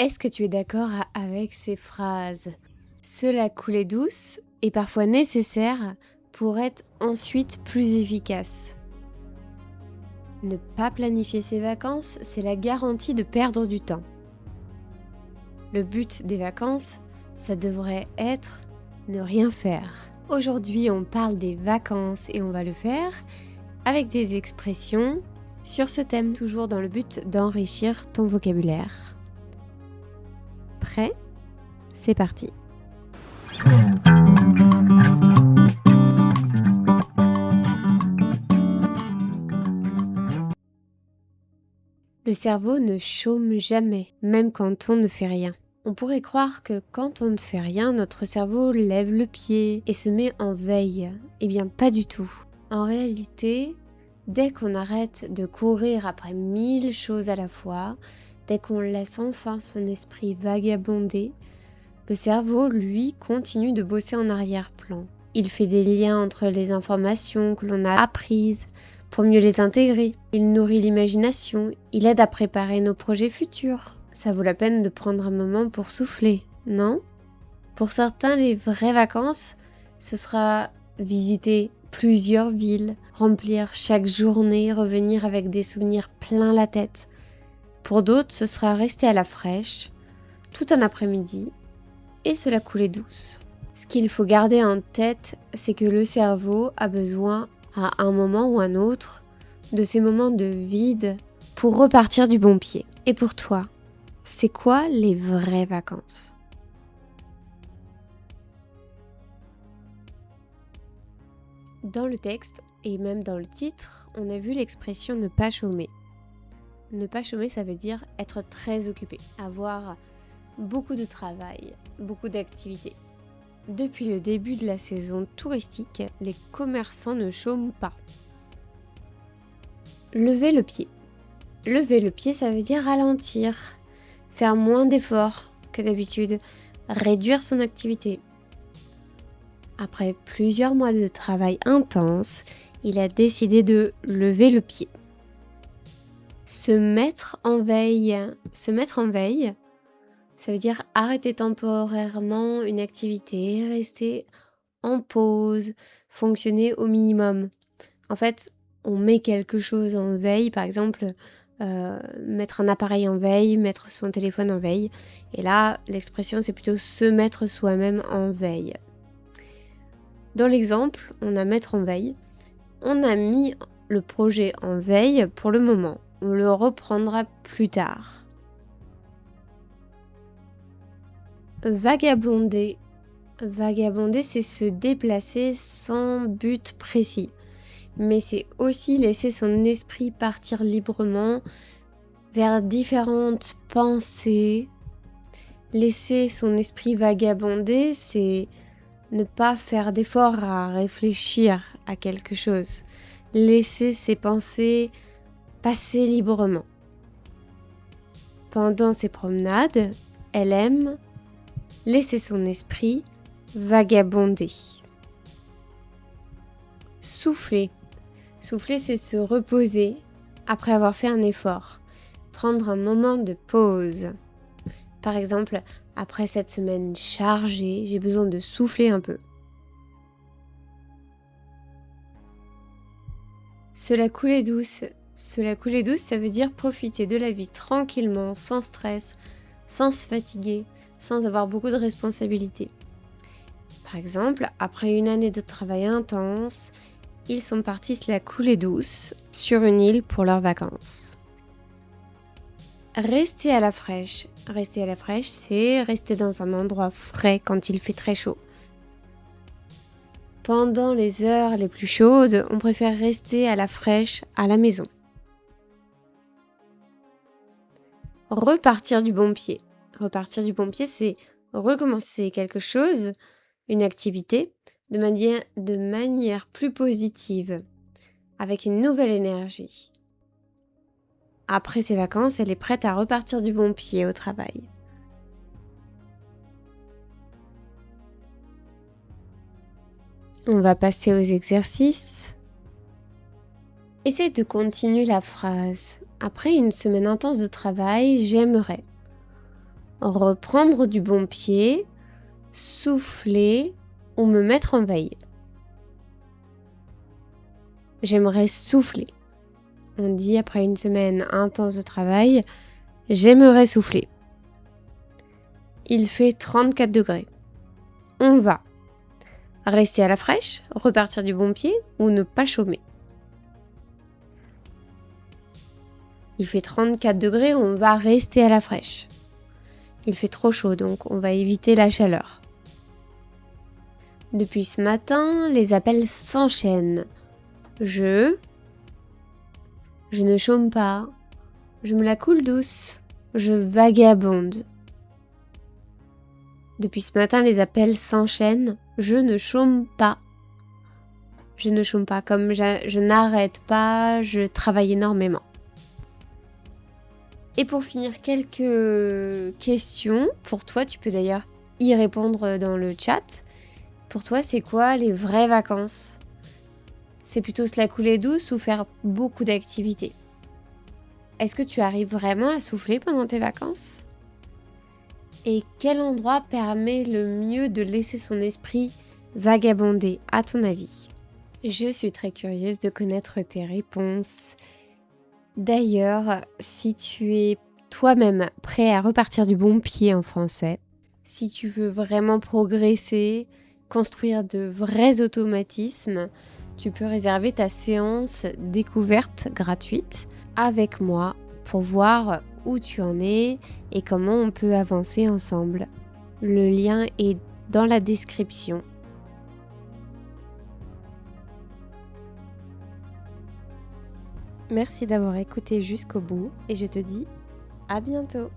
Est-ce que tu es d'accord avec ces phrases? Cela coulait douce est parfois nécessaire pour être ensuite plus efficace. Ne pas planifier ses vacances, c'est la garantie de perdre du temps. Le but des vacances, ça devrait être ne rien faire. Aujourd'hui, on parle des vacances et on va le faire avec des expressions sur ce thème, toujours dans le but d'enrichir ton vocabulaire. Prêt? C'est parti. Le cerveau ne chôme jamais, même quand on ne fait rien. On pourrait croire que quand on ne fait rien, notre cerveau lève le pied et se met en veille. Eh bien, pas du tout. En réalité, dès qu'on arrête de courir après 1000 choses à la fois, dès qu'on laisse enfin son esprit vagabonder, le cerveau, lui, continue de bosser en arrière-plan. Il fait des liens entre les informations que l'on a apprises pour mieux les intégrer. Il nourrit l'imagination, il aide à préparer nos projets futurs. Ça vaut la peine de prendre un moment pour souffler, non? Pour certains, les vraies vacances, ce sera visiter plusieurs villes, remplir chaque journée, revenir avec des souvenirs plein la tête. Pour d'autres, ce sera rester à la fraîche, tout un après-midi, et se la couler douce. Ce qu'il faut garder en tête, c'est que le cerveau a besoin, à un moment ou un autre, de ces moments de vide pour repartir du bon pied. Et pour toi, c'est quoi les vraies vacances? Dans le texte, et même dans le titre, on a vu l'expression ne pas chômer. Ne pas chômer, ça veut dire être très occupé, avoir beaucoup de travail, beaucoup d'activités. Depuis le début de la saison touristique, les commerçants ne chôment pas. Lever le pied. Lever le pied, ça veut dire ralentir, faire moins d'efforts que d'habitude, réduire son activité. Après plusieurs mois de travail intense, il a décidé de lever le pied. Se mettre en veille. Se mettre en veille, ça veut dire arrêter temporairement une activité, rester en pause, fonctionner au minimum. En fait, on met quelque chose en veille, par exemple, mettre un appareil en veille, mettre son téléphone en veille. Et là, l'expression, c'est plutôt se mettre soi-même en veille. Dans l'exemple, on a mettre en veille. On a mis le projet en veille pour le moment. On le reprendra plus tard. Vagabonder. Vagabonder, c'est se déplacer sans but précis. Mais c'est aussi laisser son esprit partir librement vers différentes pensées. Laisser son esprit vagabonder, c'est ne pas faire d'effort à réfléchir à quelque chose. Laisser ses pensées passer librement. Pendant ses promenades, elle aime laisser son esprit vagabonder. Souffler. Souffler, c'est se reposer après avoir fait un effort. Prendre un moment de pause. Par exemple, après cette semaine chargée, j'ai besoin de souffler un peu. Se la couler douce. Se la couler douce, ça veut dire profiter de la vie tranquillement, sans stress, sans se fatiguer, sans avoir beaucoup de responsabilités. Par exemple, après une année de travail intense, ils sont partis se la couler douce sur une île pour leurs vacances. Rester à la fraîche. Rester à la fraîche, c'est rester dans un endroit frais quand il fait très chaud. Pendant les heures les plus chaudes, on préfère rester à la fraîche à la maison. Repartir du bon pied. Repartir du bon pied, c'est recommencer quelque chose, une activité, de manière plus positive, avec une nouvelle énergie. Après ses vacances, elle est prête à repartir du bon pied au travail. On va passer aux exercices. Essaye de continuer la phrase. Après une semaine intense de travail, j'aimerais. reprendre du bon pied, souffler ou me mettre en veille. J'aimerais souffler. On dit après une semaine intense de travail, j'aimerais souffler. Il fait 34 degrés. On va rester à la fraîche, repartir du bon pied ou ne pas chômer. Il fait 34 degrés, on va rester à la fraîche. Il fait trop chaud, donc on va éviter la chaleur. Depuis ce matin, les appels s'enchaînent. Je ne chôme pas. Je me la coule douce. Je vagabonde. Depuis ce matin, les appels s'enchaînent. Je ne chôme pas. Je ne chôme pas. Comme je n'arrête pas, je travaille énormément. Et pour finir, quelques questions. Pour toi, tu peux d'ailleurs y répondre dans le chat. Pour toi, c'est quoi les vraies vacances ? C'est plutôt se la couler douce ou faire beaucoup d'activités ? Est-ce que tu arrives vraiment à souffler pendant tes vacances ? Et quel endroit permet le mieux de laisser son esprit vagabonder, à ton avis ? Je suis très curieuse de connaître tes réponses. D'ailleurs, si tu es toi-même prêt à repartir du bon pied en français, si tu veux vraiment progresser, construire de vrais automatismes, tu peux réserver ta séance découverte gratuite avec moi pour voir où tu en es et comment on peut avancer ensemble. Le lien est dans la description. Merci d'avoir écouté jusqu'au bout et je te dis à bientôt.